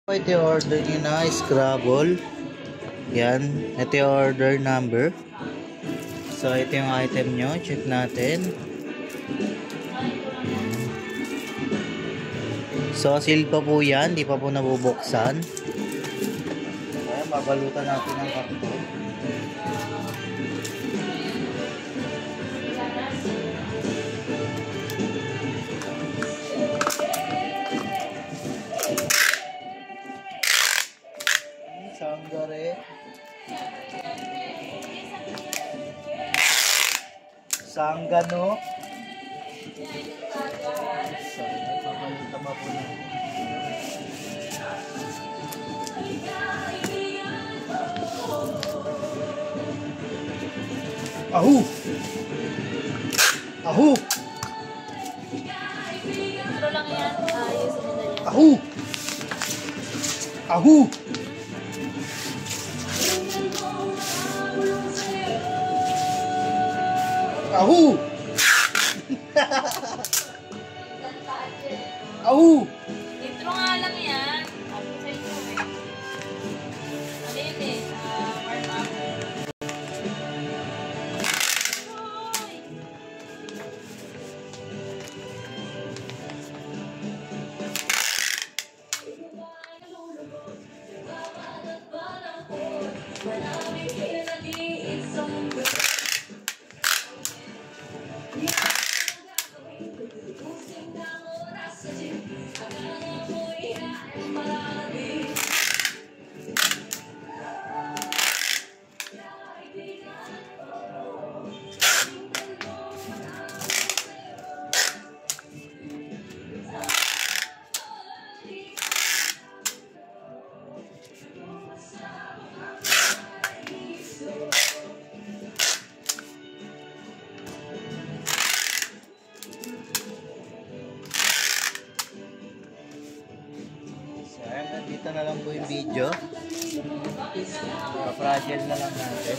Ito yung order nyo na Scrabble. Yan. Ito yung order number. So, ito yung item nyo. Check natin. So, sealed pa po yan. Di pa po nabubuksan. Ayan, babalutan natin ng karton. Sanggare. Sanggano. So, babalutan pa po natin. Ahu! Ahu! Intro lang yan. Ayusin na yan. Ahu! Ahu! Ahu! Ahu! Intro nga lang yan. Ako sa intro eh. Ano yun eh? Warm up. Dito na lang po yung video. Fragile na lang natin.